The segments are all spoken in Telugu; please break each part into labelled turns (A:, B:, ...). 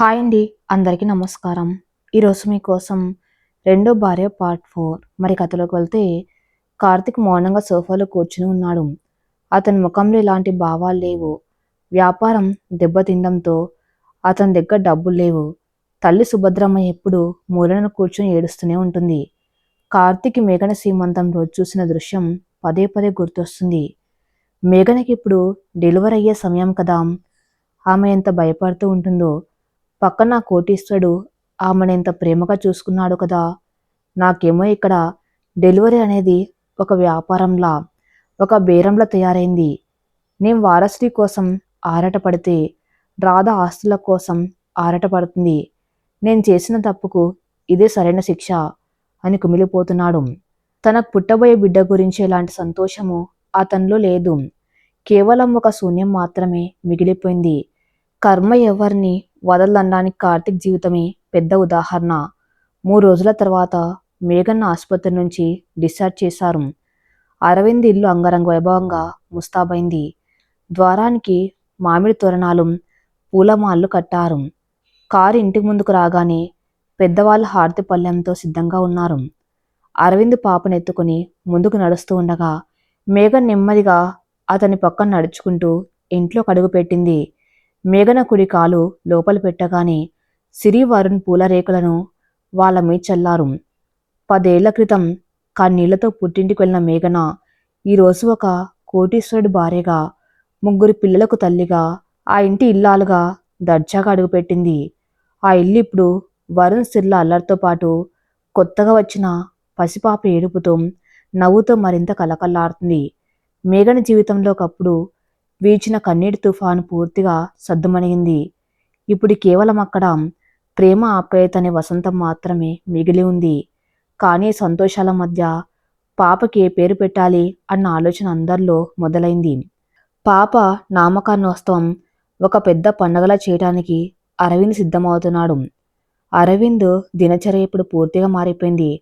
A: హాయ్ అండి. అందరికీ నమస్కారం. ఈరోజు మీకోసం రెండో భార్య పార్ట్ 4. మరి కథలోకి వెళ్తే కార్తిక్ మౌనంగా సోఫాలో కూర్చుని ఉన్నాడు. అతని ముఖంలో ఎలాంటి భావాలు లేవు. వ్యాపారం దెబ్బతినడంతో అతని దగ్గర డబ్బులు లేవు. తల్లి సుభద్రమ్మ ఎప్పుడు మూలన కూర్చుని ఏడుస్తూనే ఉంటుంది. కార్తిక్ మేఘన సీమంతం రోజు చూసిన దృశ్యం పదే పదే గుర్తొస్తుంది. మేఘనకి ఇప్పుడు డెలివరీ అయ్యే సమయం కదా. ఆమె ఎంత భయపడుతూ ఉంటుందో. పక్కన కోటీశ్వరుడు ఆమెనెంత ప్రేమగా చూసుకున్నాడు కదా. నాకేమో ఇక్కడ డెలివరీ అనేది ఒక వ్యాపారంలా, ఒక బేరంలా తయారైంది. నేను వారసుడి కోసం ఆరాటపడితే రాధ ఆస్తుల కోసం ఆరాటపడుతుంది. నేను చేసిన తప్పుకు ఇదే సరైన శిక్ష అని కుమిలిపోతున్నాడు. తనకు పుట్టబోయే బిడ్డ గురించి ఎలాంటి సంతోషము అతనిలో లేదు. కేవలం ఒక శూన్యం మాత్రమే మిగిలిపోయింది. కర్మ ఎవరిని వదలనడానికి కార్తిక్ జీవితమే పెద్ద ఉదాహరణ. 3 రోజుల తర్వాత మేఘన్న ఆసుపత్రి నుంచి డిశ్చార్జ్ చేశారు. అరవింద్ ఇల్లు అంగరంగ వైభవంగా ముస్తాబైంది. ద్వారానికి మామిడి తోరణాలు, పూలమాలలు కట్టారు. కారు ఇంటి ముందుకు రాగానే పెద్దవాళ్ళు హారతి పళ్ళెంతో సిద్ధంగా ఉన్నారు. అరవింద్ పాపనెత్తుకుని ముందుకు నడుస్తూ ఉండగా మేఘన్ నెమ్మదిగా అతని పక్కన నడుచుకుంటూ ఇంట్లో అడుగుపెట్టింది. మేఘన కుడి కాలు లోపల పెట్టగానే సిరి వరుణ్ పూల రేకులను వాళ్ళ మీద చల్లారు. 10 ఏళ్ల క్రితం కన్నీళ్లతో పుట్టింటికి వెళ్ళిన మేఘన ఈరోజు ఒక కోటీశ్వరుడి భార్యగా, 3 పిల్లలకు తల్లిగా, ఆ ఇంటి ఇల్లాలుగా దర్జాగా అడుగుపెట్టింది. ఆ ఇల్లు ఇప్పుడు వరుణ్ సిర్ల అల్లరితో పాటు కొత్తగా వచ్చిన పసిపాప ఏడుపుతో, నవ్వుతో మరింత కలకల్లాడుతుంది. మేఘన జీవితంలో ఒకప్పుడు వీచిన కన్నీటి తుఫాను పూర్తిగా సద్దుమణిగింది. ఇప్పుడు కేవలం అక్కడ ప్రేమ, ఆప్యాయత అనే వసంతం మాత్రమే మిగిలి ఉంది. కానీ సంతోషాల మధ్య పాపకి ఏ పేరు పెట్టాలి అన్న ఆలోచన అందరిలో మొదలైంది. పాప నామకరణోత్సవం ఒక పెద్ద పండగలా చేయడానికి అరవింద్ సిద్ధమవుతున్నాడు. అరవింద్ దినచర్య ఇప్పుడు పూర్తిగా మారిపోయింది.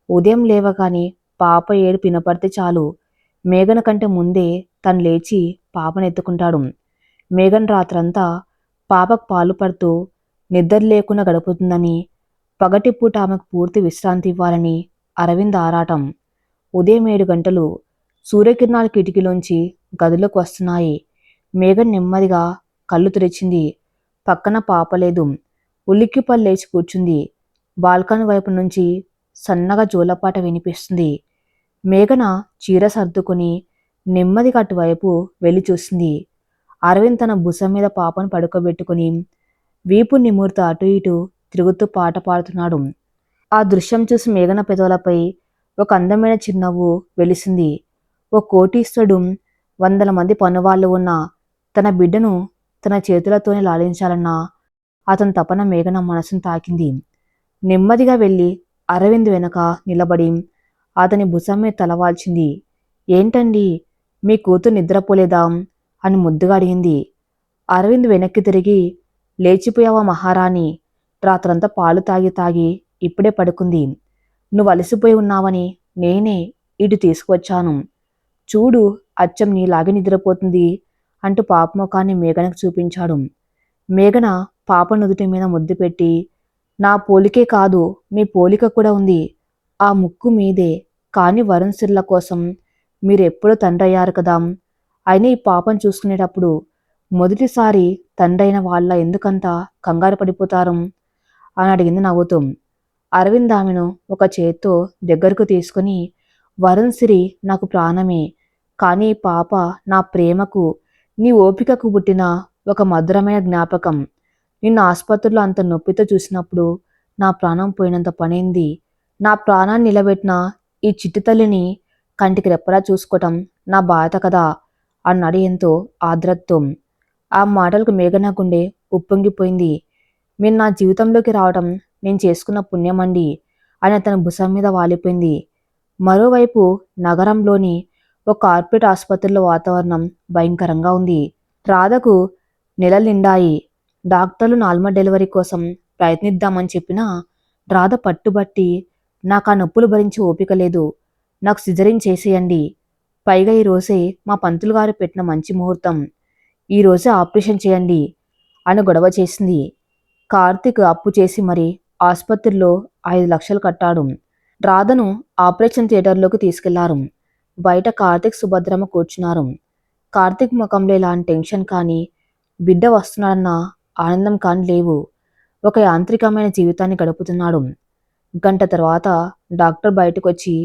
A: ఉదయం లేవగానే పాప ఏడుపు వినపడితే చాలు మేఘన కంటే ముందే తను లేచి పాపనెత్తుకుంటాడు. మేఘన్ రాత్రంతా పాపకు పాలు పడుతూ నిద్ర లేకుండా గడుపుతుందని, పగటిపూట ఆమెకు పూర్తి విశ్రాంతి ఇవ్వాలని అరవింద్ ఆరాటం. ఉదయం 7 గంటలు. సూర్యకిరణాలు కిటికీలోంచి గదిలోకి వస్తున్నాయి. మేఘన్ నెమ్మదిగా కళ్ళు తెరిచింది. పక్కన పాప లేదు. ఉలిక్కిపడి లేచి కూర్చుంది. బాల్కనీ వైపు నుంచి సన్నగా జోలపాట వినిపిస్తుంది. మేఘన చీర సర్దుకుని నెమ్మదిగా అటువైపు వెళ్ళి చూసింది. అరవింద్ తన భుజం మీద పాపను పడుకోబెట్టుకుని వీపు నిమురుతూ అటు ఇటు తిరుగుతూ పాట పాడుతున్నాడు. ఆ దృశ్యం చూసి మేఘన పెదవులపై ఒక అందమైన చిరునవ్వు వెలిసింది. ఓ కోటీశ్వరుడు, 100 మంది పనువాళ్ళు ఉన్న తన బిడ్డను తన చేతులతోనే లాలించాలన్న అతని తపన మేఘన మనసును తాకింది. నెమ్మదిగా వెళ్ళి అరవింద్ వెనక నిలబడి అతని భుజం మీద తలవాల్చింది. ఏంటండి, మీ కూతురు నిద్రపోలేదా అని ముద్దుగా అడిగింది. అరవింద్ వెనక్కి తిరిగి, లేచిపోయావా మహారాణి, రాత్రంతా పాలు తాగి తాగి ఇప్పుడే పడుకుంది. నువ్వు అలసిపోయి ఉన్నావని నేనే ఇటు తీసుకువచ్చాను. చూడు, అచ్చం నీలాగే నిద్రపోతుంది అంటూ పాప ముఖాన్ని మేఘనకు చూపించాడు. మేఘన పాప నుదుటి మీద ముద్దు పెట్టి, నా పోలికే కాదు మీ పోలిక కూడా ఉంది. ఆ ముక్కు మీదే. కానీ వరుణ్ సిర్ల కోసం మీరు ఎప్పుడో తండ్రి అయ్యారు కదా. అయినా ఈ పాపను చూసుకునేటప్పుడు మొదటిసారి తండ్రైన వాళ్ళ ఎందుకంత కంగారు పడిపోతారు అని అడిగింది నవ్వుతూ. అరవింద్ ఆమెను ఒక చేత్తో దగ్గరకు తీసుకుని, వరుణ్ సిరి నాకు ప్రాణమే, కానీ ఈ పాప నా ప్రేమకు, నీ ఓపికకు పుట్టిన ఒక మధురమైన జ్ఞాపకం. నిన్ను ఆసుపత్రిలో అంత నొప్పితో చూసినప్పుడు నా ప్రాణం పోయినంత పనైంది. నా ప్రాణాన్ని నిలబెట్టిన ఈ చిట్టి తల్లిని కంటికి రెప్పలా చూసుకోవటం నా బాధ్యత కదా అన్నాడు ఎంతో ఆర్ద్రతతో. ఆ మాటలకు మేఘన గుండె ఉప్పొంగిపోయింది. మీరు నా జీవితంలోకి రావటం నేను చేసుకున్న పుణ్యమండి అని అతని భుజం మీద వాలిపోయింది. మరోవైపు నగరంలోని ఒక కార్పొరేట్ ఆసుపత్రిలో వాతావరణం భయంకరంగా ఉంది. రాధకు నెలలు నిండాయి. డాక్టర్లు నార్మల్ డెలివరీ కోసం ప్రయత్నిద్దామని చెప్పినా రాధ పట్టుబట్టి, నాకు ఆ నొప్పులు భరించే ఓపిక లేదు, నాకు సిజరిన్ చేసేయండి, పైగా ఈరోజే మా పంతులు గారు పెట్టిన మంచి ముహూర్తం, ఈరోజే ఆపరేషన్ చేయండి అని గొడవ చేసింది. కార్తీక్ అప్పు చేసి మరి ఆసుపత్రిలో 5 లక్షలు కట్టాడు. రాధను ఆపరేషన్ థియేటర్లోకి తీసుకెళ్లారు. బయట కార్తీక్ సుభద్రమ్మ కూర్చున్నారు. కార్తీక్ ముఖంలో ఎలాంటి టెన్షన్ కానీ, బిడ్డ వస్తున్నాడన్న ఆనందం కానీ లేవు. ఒక యాంత్రికమైన జీవితాన్ని గడుపుతున్నాడు. గంట తర్వాత డాక్టర్ బయటకొచ్చి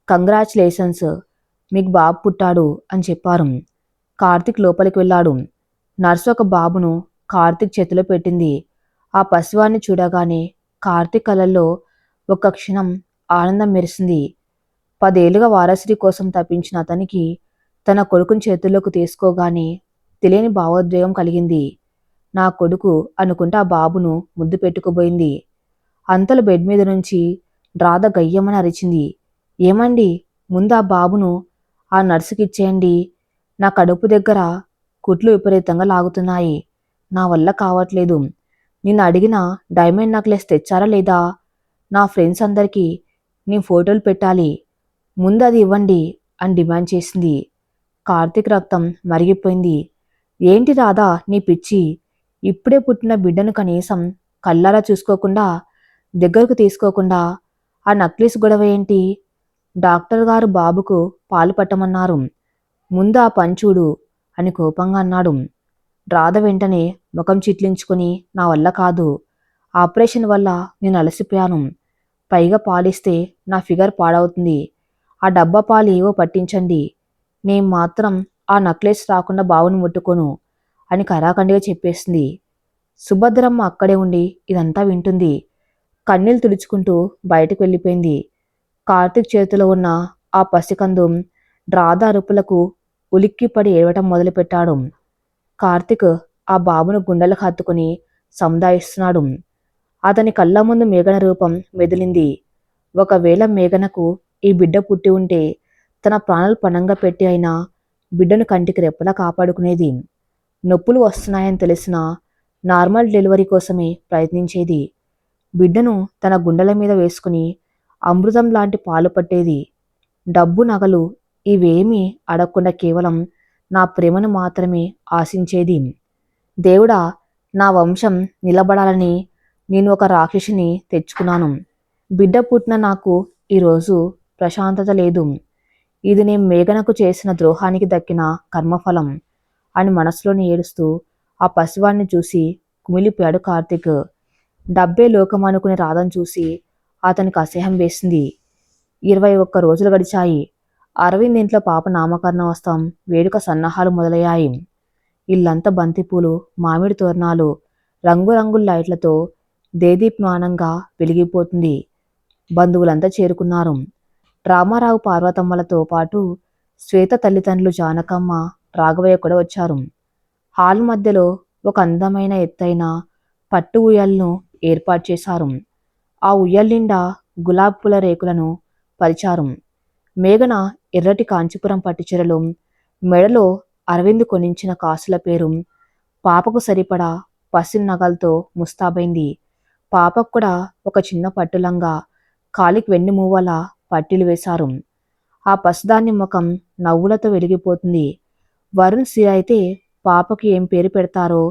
A: కంగ్రాచులేషన్స్, మీకు బాబు పుట్టాడు అని చెప్పారు. కార్తీక్ లోపలికి వెళ్ళాడు. నర్సు ఒక బాబును కార్తీక్ చేతిలో పెట్టింది. ఆ పసివాణ్ణి చూడగానే కార్తీక్ కళ్ళల్లో ఒక్క క్షణం ఆనందం మెరిసింది. 10 ఏళ్లుగా వారసుడి కోసం తప్పించిన అతనికి తన కొడుకుని చేతుల్లోకి తీసుకోగానే తెలియని భావోద్వేగం కలిగింది. నా కొడుకు అనుకుంటే ఆ బాబును ముద్దు పెట్టుకుపోయింది. అంతలో బెడ్ మీద నుంచి రాధ గయ్యమని అరిచింది. ఏమండి, ముందు ఆ బాబును ఆ నర్సుకిచ్చేయండి. నా కడుపు దగ్గర కుట్లు విపరీతంగా లాగుతున్నాయి. నా వల్ల కావట్లేదు. నిన్ను అడిగిన డైమండ్ నెక్లెస్ తెచ్చారా లేదా? నా ఫ్రెండ్స్ అందరికీ నీ ఫోటోలు పెట్టాలి. ముందు అది ఇవ్వండి అని డిమాండ్ చేసింది. కార్తీక్ రక్తం మరిగిపోయింది. ఏంటి రాధా నీ పిచ్చి? ఇప్పుడే పుట్టిన బిడ్డను కనీసం కళ్ళారా చూసుకోకుండా, దగ్గరకు తీసుకోకుండా ఆ నక్లెస్ గొడవ ఏంటి? డాక్టర్ గారు బాబుకు పాలు పట్టమన్నారు. ముందు ఆ పంచూడు అని కోపంగా అన్నాడు. రాధ వెంటనే ముఖం చిట్లించుకుని, నా వల్ల కాదు. ఆపరేషన్ వల్ల నేను అలసిపోయాను. పైగా పాలిస్తే నా ఫిగర్ పాడవుతుంది. ఆ డబ్బా పాలు ఏవో పట్టించండి. నేను మాత్రం ఆ నక్లెస్ రాకుండా బావుని ముట్టుకోను అని కరాఖండిగా చెప్పేసింది. సుభద్రమ్మ అక్కడే ఉండి ఇదంతా వింటుంది. కన్నీళ్లు తుడుచుకుంటూ బయటకు వెళ్ళిపోయింది. కార్తీక్ చేతిలో ఉన్న ఆ పసికందు రాధ అరుపులకు ఉలిక్కిపడి ఏడవటం మొదలుపెట్టాడు. కార్తీక్ ఆ బాబును గుండెలకు హత్తుకుని సముదాయిస్తున్నాడు. అతని కళ్ళ ముందు మేఘన రూపం మెదిలింది. ఒకవేళ మేఘనకు ఈ బిడ్డ పుట్టి ఉంటే తన ప్రాణాలు పణంగా పెట్టి అయినా బిడ్డను కంటికి రెప్పలా కాపాడుకునేది. నొప్పులు వస్తున్నాయని తెలిసినా నార్మల్ డెలివరీ కోసమే ప్రయత్నించేది. బిడ్డను తన గుండెల మీద వేసుకుని అమృతం లాంటి పాలు పట్టేది. డబ్బు, నగలు ఇవేమీ అడగకుండా కేవలం నా ప్రేమను మాత్రమే ఆశించేది. దేవుడా, నా వంశం నిలబడాలని నేను ఒక రాక్షసిని తెచ్చుకున్నాను. బిడ్డ పుట్టిన నాకు ఈరోజు ప్రశాంతత లేదు. ఇది నేను మేఘనకు చేసిన ద్రోహానికి దక్కిన కర్మఫలం అని మనసులోని ఏడుస్తూ ఆ పసివాణ్ణి చూసి కుమిలిపోయాడు కార్తీక్. డబ్బే లోకం అనుకుని రాధను చూసి అతనికి అసహ్యం వేసింది. 21 రోజులు గడిచాయి. అరవింద్ ఇంట్లో పాప నామకరణోత్సవం వేడుక సన్నాహాలు మొదలయ్యాయి. ఇల్లంతా బంతిపూలు, మామిడి తోరణాలు, రంగురంగుల లైట్లతో దేదీప్యమానంగా వెలిగిపోతుంది. బంధువులంతా చేరుకున్నారు. రామారావు, పార్వతమ్మలతో పాటు శ్వేత తల్లిదండ్రులు జానకమ్మ, రాఘవయ్య కూడా వచ్చారు. హాల్ మధ్యలో ఒక అందమైన ఎత్తైన పట్టు ఉయ్యాలను ఏర్పాటు చేశారు. ఆ ఉయ్యాల నిండా గులాబీ పూల రేకులను పరిచారు. మేఘన ఎర్రటి కాంచీపురం పట్టుచీరలు, మెడలో అరవింద్ కొనించిన కాసుల పేరు, పాపకు సరిపడా పసిడి నగలతో ముస్తాబైంది. పాపకు కూడా ఒక చిన్న పట్టులంగా, కాలికి వెండి మూవల పట్టీలు వేశారు. ఆ పసిదాన్ని ముఖం నవ్వులతో వెలిగిపోతుంది. వరుణ్, శ్రీ అయితే పాపకి ఏం పేరు పెడతారో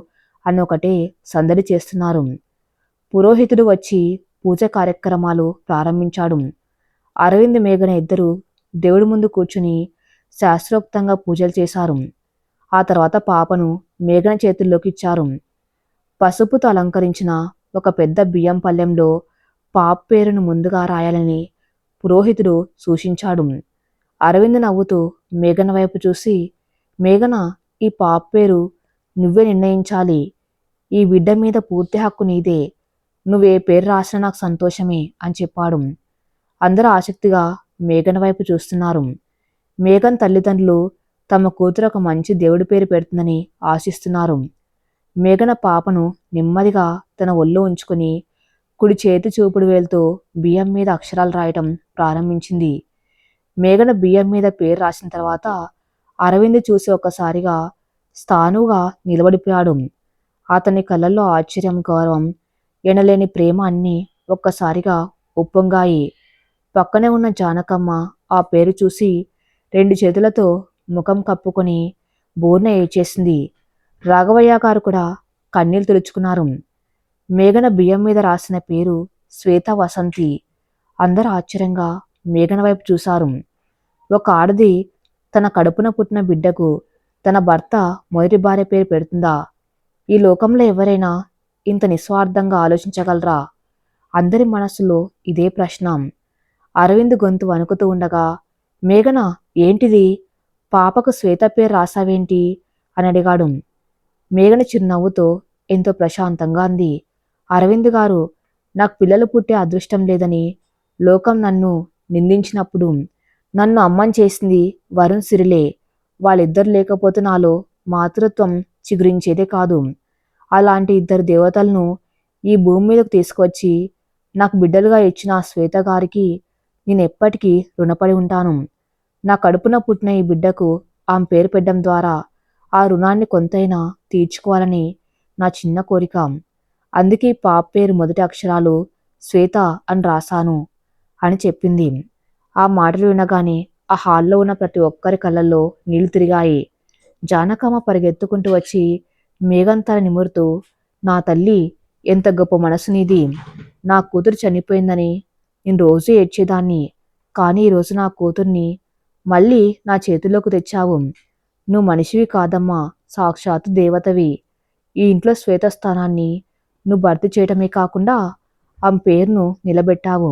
A: అని ఒకటే సందడి చేస్తున్నారు. పురోహితుడు వచ్చి పూజ కార్యక్రమాలు ప్రారంభించాడు. అరవింద్, మేఘన ఇద్దరు దేవుడి ముందు కూర్చుని శాస్త్రోక్తంగా పూజలు చేశారు. ఆ తర్వాత పాపను మేఘన చేతుల్లోకి ఇచ్చారు. పసుపుతో అలంకరించిన ఒక పెద్ద బియ్యం పళ్ళెంలో పాప పేరును ముందుగా రాయాలని పురోహితుడు సూచించాడు. అరవింద్ నవ్వుతూ మేఘన వైపు చూసి, మేఘన, ఈ పాప పేరు నువ్వే నిర్ణయించాలి. ఈ బిడ్డ మీద పూర్తి హక్కు నీదే. నువ్వే పేరు రాసినా నాకు సంతోషమే అని చెప్పాడు. అందరూ ఆసక్తిగా మేఘన వైపు చూస్తున్నారు. మేఘన్ తల్లిదండ్రులు తమ కూతురు ఒక మంచి దేవుడి పేరు పెడుతుందని ఆశిస్తున్నారు. మేఘన పాపను నెమ్మదిగా తన ఒళ్ళో ఉంచుకుని కుడి చేతి చూపుడు వేలుతో బియ్యం మీద అక్షరాలు రాయటం ప్రారంభించింది. మేఘన బియ్యం మీద పేరు రాసిన తర్వాత అరవింద్ చూసి ఒక్కసారిగా స్థానువుగా నిలబడిపోయాడు. అతని కళ్ళల్లో ఆశ్చర్యం, గౌరవం, ఎనలేని ప్రేమ అన్నీ ఒక్కసారిగా ఉప్పొంగాయి. పక్కనే ఉన్న జానకమ్మ ఆ పేరు చూసి 2 చేతులతో ముఖం కప్పుకొని బోర్న ఏడ్చేసింది. రాఘవయ్య గారు కూడా కన్నీళ్లు తుడుచుకున్నారు. మేఘన బియ్యం మీద రాసిన పేరు శ్వేత వసంతి. అందరూ ఆశ్చర్యంగా మేఘన వైపు చూశారు. ఒక ఆడది తన కడుపున పుట్టిన బిడ్డకు తన భర్త మొదటి భార్య పేరు పెడుతుందా? ఈ లోకంలో ఎవరైనా ఇంత నిస్వార్థంగా ఆలోచించగలరా? అందరి మనసులో ఇదే ప్రశ్న. అరవింద్ గొంతు వణుకుతూ ఉండగా, మేఘన, ఏంటిది? పాపకు శ్వేత పేరు రాసావేంటి అని అడిగాడు. మేఘన చిరునవ్వుతో ఎంతో ప్రశాంతంగా అంది, అరవింద్ గారు, నాకు పిల్లలు పుట్టే అదృష్టం లేదని లోకం నన్ను నిందించినప్పుడు నన్ను అమ్మని చేసింది వరుణ్ సిరిలే. వాళ్ళిద్దరు లేకపోతే నాలో మాతృత్వం చిగురించేదే కాదు. అలాంటి ఇద్దరు దేవతలను ఈ భూమి మీదకు తీసుకొచ్చి నాకు బిడ్డలుగా ఇచ్చిన ఆ శ్వేత గారికి నేను ఎప్పటికీ రుణపడి ఉంటాను. నా కడుపున పుట్టిన ఈ బిడ్డకు ఆమె పేరు పెట్టడం ద్వారా ఆ రుణాన్ని కొంతైనా తీర్చుకోవాలని నా చిన్న కోరిక. అందుకే పాప పేరు మొదటి అక్షరాలు శ్వేత అని రాశాను అని చెప్పింది. ఆ మాటలు వినగానే ఆ హాల్లో ఉన్న ప్రతి ఒక్కరి కళ్ళల్లో నీళ్లు తిరిగాయి. జానకమ్మ పరిగెత్తుకుంటూ వచ్చి మేఘం తల నిమురుతూ, నా తల్లి, ఎంత గొప్ప మనసు నీది. నా కూతురు చనిపోయిందని నేను రోజూ ఏడ్చేదాన్ని. కానీ ఈరోజు నా కూతుర్ని మళ్ళీ నా చేతుల్లోకి తెచ్చావు. నువ్వు మనిషివి కాదమ్మా, సాక్షాత్తు దేవతవి. ఈ ఇంట్లో శ్వేత స్థానాన్ని నువ్వు భర్తీ చేయటమే కాకుండా ఆమె పేరును నిలబెట్టావు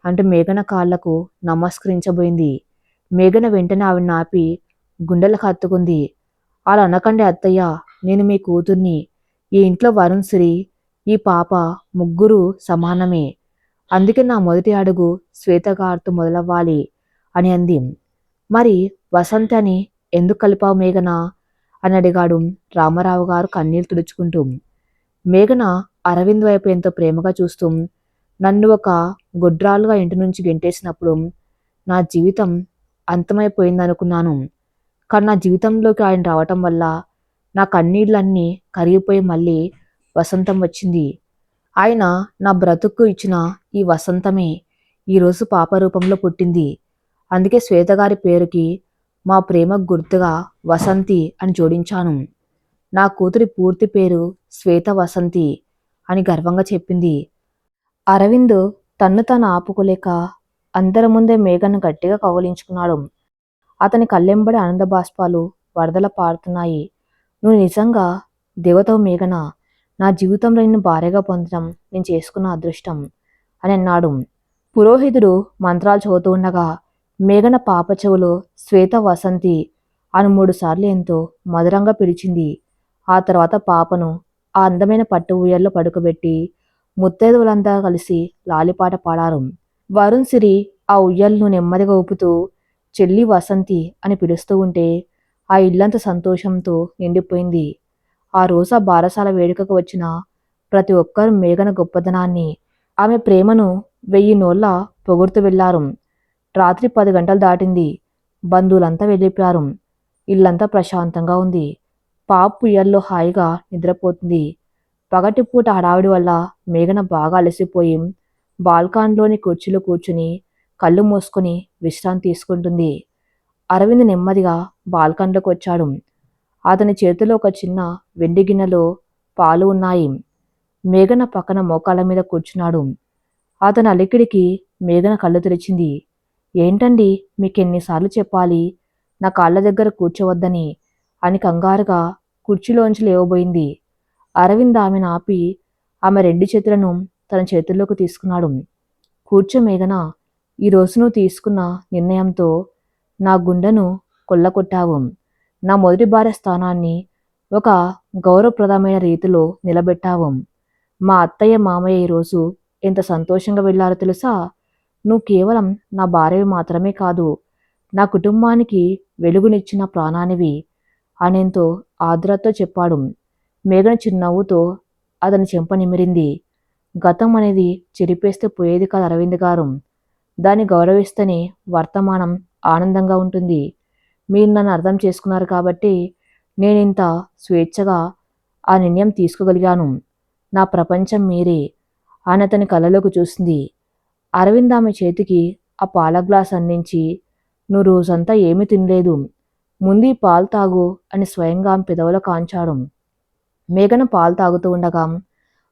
A: అంటూ మేఘన కాళ్లకు నమస్కరించబోయింది. మేఘన వెంటనే ఆవిడ ఆపి గుండెలకు హత్తుకుంది. అలా అనకండి అత్తయ్య, నేను మీ కూతుర్ని. ఈ ఇంట్లో వరుణ్ సిరి, ఈ పాప ముగ్గురు సమానమే. అందుకే నా మొదటి అడుగు శ్వేతగారితో మొదలవ్వాలి అని అంది. మరి వసంత అని ఎందుకు కలిపావు మేఘన అని అడిగాడు రామారావు గారు కన్నీళ్లు తుడుచుకుంటూ. మేఘన అరవింద్ వైపు ఎంతో ప్రేమగా చూస్తూ, నన్ను ఒక గొడ్రాలుగా ఇంటి నుంచి గెంటేసినప్పుడు నా జీవితం అంతమైపోయిందనుకున్నాను. కానీ నా జీవితంలోకి ఆయన రావటం వల్ల నా కన్నీళ్ళన్నీ కరిగిపోయి మళ్ళీ వసంతం వచ్చింది. ఆయన నా బ్రతుక్కు ఇచ్చిన ఈ వసంతమే ఈరోజు పాప రూపంలో పుట్టింది. అందుకే శ్వేతగారి పేరుకి మా ప్రేమకు గుర్తుగా వసంతి అని జోడించాను. నా కూతురి పూర్తి పేరు శ్వేత వసంతి అని గర్వంగా చెప్పింది. అరవింద్ తన్ను తాను ఆపుకోలేక అందరి ముందే మేఘను గట్టిగా కౌగిలించుకున్నాడు. అతని కళ్ళెంబడి ఆనంద బాష్పాలు వరదల పారుతున్నాయి. నువ్వు నిజంగా దేవతవు మేఘన. నా జీవితంలో నిన్ను భార్యగా పొందడం నేను చేసుకున్న అదృష్టం అని అన్నాడు. పురోహితుడు మంత్రాలు చదువుతూ ఉండగా మేఘన పాప చెవులో శ్వేత వసంతి అని 3 సార్లు ఎంతో మధురంగా పిలిచింది. ఆ తర్వాత పాపను ఆ అందమైన పట్టు ఊయల్లో పడుకోబెట్టి ముత్తైదువులంతా కలిసి లాలిపాట పాడారు. వరుణ్ సిరి ఆ ఉయ్యలను నెమ్మదిగా ఊపుతూ చెల్లి వసంతి అని పిలుస్తూ ఉంటే ఆ ఇల్లంతా సంతోషంతో నిండిపోయింది. ఆ రోజు ఆ బారసాల వేడుకకు వచ్చిన ప్రతి ఒక్కరూ మేఘన గొప్పదనాన్ని, ఆమె ప్రేమను 1000 నోళ్ళ పొగుడుతూ వెళ్లారు. రాత్రి 10 గంటలు దాటింది. బంధువులంతా వెళ్ళిపోయారు. ఇల్లంతా ప్రశాంతంగా ఉంది. పాప ఉయ్యాల్లో హాయిగా నిద్రపోతుంది. పగటిపూట హడావిడి వల్ల మేఘన బాగా అలసిపోయి బాల్కాన్లోని కుర్చీలో కూర్చుని కళ్ళు మూసుకొని విశ్రాంతి తీసుకుంటుంది. అరవింద్ నెమ్మదిగా బాల్కన్లోకి వచ్చాడు. అతని చేతిలో ఒక చిన్న వెండి గిన్నెలో పాలు ఉన్నాయి. మేఘన పక్కన మోకాళ్ళ మీద కూర్చున్నాడు. అతని అలికిడికి మేఘన కళ్ళు తెరిచింది. ఏంటండి, మీకెన్నిసార్లు చెప్పాలి నా కాళ్ళ దగ్గర కూర్చోవద్దని అని కంగారుగా కుర్చీలోంచి లేవబోయింది. అరవింద్ ఆమెను ఆపి ఆమె 2 చేతులను తన చేతుల్లోకి తీసుకున్నాడు. కూర్చో మేఘన, ఈరోజు నువ్వు తీసుకున్న నిర్ణయంతో నా గుండెను కొల్లగొట్టావు. నా మొదటి భార్య స్థానాన్ని ఒక గౌరవప్రదమైన రీతిలో నిలబెట్టావు. మా అత్తయ్య మామయ్య ఈరోజు ఎంత సంతోషంగా వెళ్ళారో తెలుసా? నువ్వు కేవలం నా భార్యవి మాత్రమే కాదు, నా కుటుంబానికి వెలుగునిచ్చిన ప్రాణానివి అనేంతో ఆదరతో చెప్పాడు. మేఘన చిరునవ్వుతో అతని చెంప నిమిరింది. గతం అనేది చెరిపేస్తే పోయేది కాదు అరవింద్ గారు. దాన్ని గౌరవిస్తేనే వర్తమానం ఆనందంగా ఉంటుంది. మీరు నన్ను అర్థం చేసుకున్నారు కాబట్టి నేనింత స్వేచ్ఛగా ఆ నిర్ణయం తీసుకోగలిగాను. నా ప్రపంచం మీరే అని అతని కళ్ళలోకి చూసింది. అరవింద్ ఆమె చేతికి ఆ పాల గ్లాస్ అందించి, నువ్వు రోజంతా ఏమీ తినలేదు, ముందు ఈ పాలు తాగు అని స్వయంగా ఆమె పెదవుల కాంచాడు. మేఘన పాలు తాగుతూ ఉండగా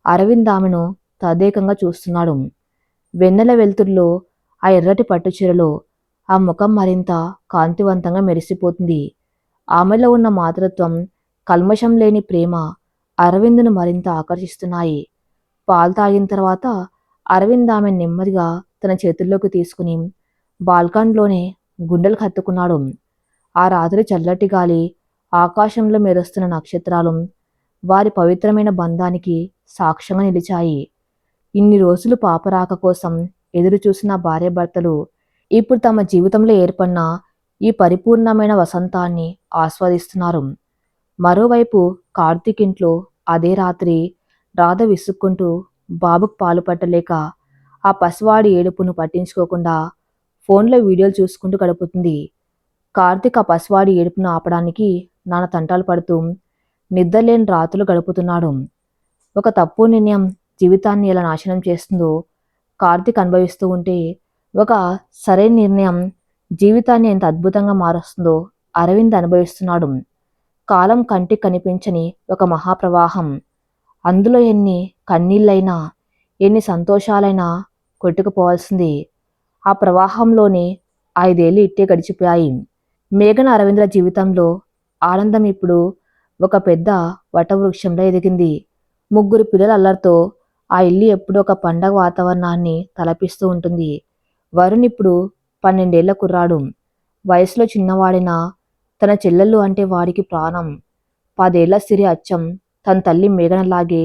A: అరవింద్ ఆమెను తదేకంగా చూస్తున్నాడు. వెన్నెల వెలుతురులో ఆ ఎర్రటి పట్టుచీరలో ఆ ముఖం మరింత కాంతివంతంగా మెరిసిపోతుంది. ఆమెలో ఉన్న మాతృత్వం, కల్మషం లేని ప్రేమ అరవింద్ను మరింత ఆకర్షిస్తున్నాయి. పాలు తాగిన తర్వాత అరవింద్ ఆమె నెమ్మదిగా తన చేతుల్లోకి తీసుకుని బాల్కన్లోనే గుండెలకు హత్తుకున్నాడు. ఆ రాత్రి చల్లటి గాలి, ఆకాశంలో మెరుస్తున్న నక్షత్రాలు వారి పవిత్రమైన బంధానికి సాక్ష్యంగా నిలిచాయి. ఇన్ని రోజులు పాపరాక కోసం ఎదురుచూసిన భార్యాభర్తలు ఇప్పుడు తమ జీవితంలో ఏర్పడిన ఈ పరిపూర్ణమైన వసంతాన్ని ఆస్వాదిస్తున్నారు. మరోవైపు కార్తీక్ ఇంట్లో అదే రాత్రి రాధ విసుక్కుంటూ బాబుకు పాలు పట్టలేక ఆ పసివాడి ఏడుపును పట్టించుకోకుండా ఫోన్లో వీడియోలు చూసుకుంటూ గడుపుతుంది. కార్తీక్ ఆ పసివాడి ఏడుపును ఆపడానికి నాన్న తంటాలు పడుతూ నిద్రలేని రాత్రులు గడుపుతున్నాడు. ఒక తప్పు నిర్ణయం జీవితాన్ని ఎలా నాశనం చేస్తుందో కార్తీక్ అనుభవిస్తూ ఉంటే, ఒక సరైన నిర్ణయం జీవితాన్ని ఎంత అద్భుతంగా మారుస్తుందో అరవింద్ అనుభవిస్తున్నాడు. కాలం కంటికి కనిపించని ఒక మహాప్రవాహం. అందులో ఎన్ని కన్నీళ్ళైనా, ఎన్ని సంతోషాలైనా కొట్టుకుపోవాల్సింది. ఆ ప్రవాహంలోనే 5 ఏళ్ళు ఇట్టే గడిచిపోయాయి. మేఘన అరవింద్ల జీవితంలో ఆనందం ఇప్పుడు ఒక పెద్ద వటవృక్షంలో ఎదిగింది. 3 పిల్లల అల్లరితో ఆ ఇల్లు ఎప్పుడూ ఒక పండగ వాతావరణాన్ని తలపిస్తూ ఉంటుంది. వరుణ్ ఇప్పుడు 12 ఏళ్ల కుర్రాడు. వయసులో చిన్నవాడినా తన చెల్లెళ్ళు అంటే వాడికి ప్రాణం. 10 ఏళ్ల సిరి అచ్చం తన తల్లి మేఘనలాగే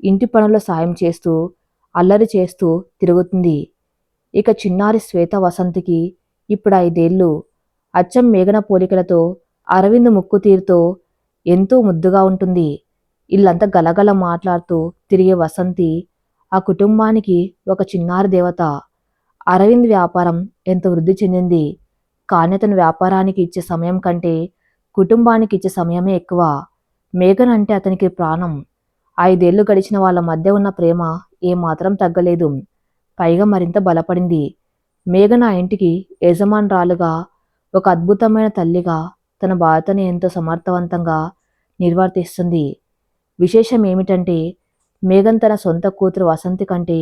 A: ఇంటి పనుల్లో సాయం చేస్తూ, అల్లరి చేస్తూ తిరుగుతుంది. ఇక చిన్నారి శ్వేత వసంతికి ఇప్పుడు 5 ఏళ్ళు. అచ్చం మేఘన పోలికలతో, అరవింద్ ముక్కు తీరుతో ఎంతో ముద్దుగా ఉంటుంది. ఇల్లంతా గలగల మాట్లాడుతూ తిరిగే వసంతి ఆ కుటుంబానికి ఒక చిన్నారి దేవత. అరవింద్ వ్యాపారం ఎంత వృద్ధి చెందింది. కానీ అతను వ్యాపారానికి ఇచ్చే సమయం కంటే కుటుంబానికి ఇచ్చే సమయమే ఎక్కువ. మేఘన్ అంటే అతనికి ప్రాణం. 5 ఏళ్లు గడిచిన వాళ్ళ మధ్య ఉన్న ప్రేమ ఏమాత్రం తగ్గలేదు. పైగా మరింత బలపడింది. మేఘన ఆ ఇంటికి యజమానురాలుగా, ఒక అద్భుతమైన తల్లిగా తన బాధ్యతను ఎంతో సమర్థవంతంగా నిర్వర్తిస్తుంది. విశేషం ఏమిటంటే మేఘన్ తన సొంత కూతురు వసంతి కంటే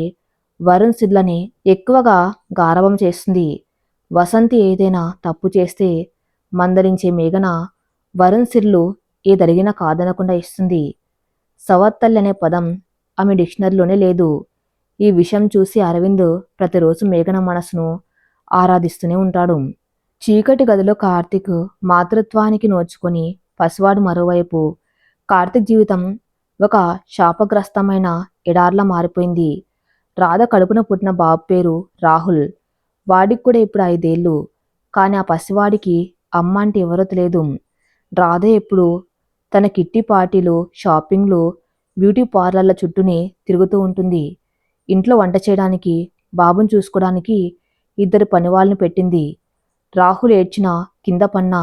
A: వరుణ్ సిడ్లని ఎక్కువగా గారాబం చేస్తుంది. వసంతి ఏదైనా తప్పు చేస్తే మందలించే మేఘన వరుణ్ సిడ్లు ఏదడిగినా కాదనకుండా ఇస్తుంది. సవత్తల్లి అనే పదం ఆమె డిక్షనరీలోనే లేదు. ఈ విషయం చూసి అరవింద్ ప్రతిరోజు మేఘన మనసును ఆరాధిస్తూనే ఉంటాడు. చీకటి గదిలో కార్తీక్ మాతృత్వానికి నోచుకొని పసివాడు మరోవైపు. కార్తీక్ జీవితం ఒక శాపగ్రస్తమైన ఎడార్లా మారిపోయింది. రాధ కడుపున పుట్టిన బాబు పేరు రాహుల్. వాడికి కూడా ఇప్పుడు 5 ఏళ్ళు. కానీ ఆ పసివాడికి అమ్మ అంటే ఎవరో తెలియదు. రాధ ఎప్పుడు తన కిట్టి పార్టీలు, షాపింగ్లు, బ్యూటీ పార్లర్ల చుట్టూనే తిరుగుతూ ఉంటుంది. ఇంట్లో వంట చేయడానికి, బాబుని చూసుకోవడానికి 2 పనివాళ్ళని పెట్టింది. రాహుల్ ఏడ్చినా, కింద పన్నా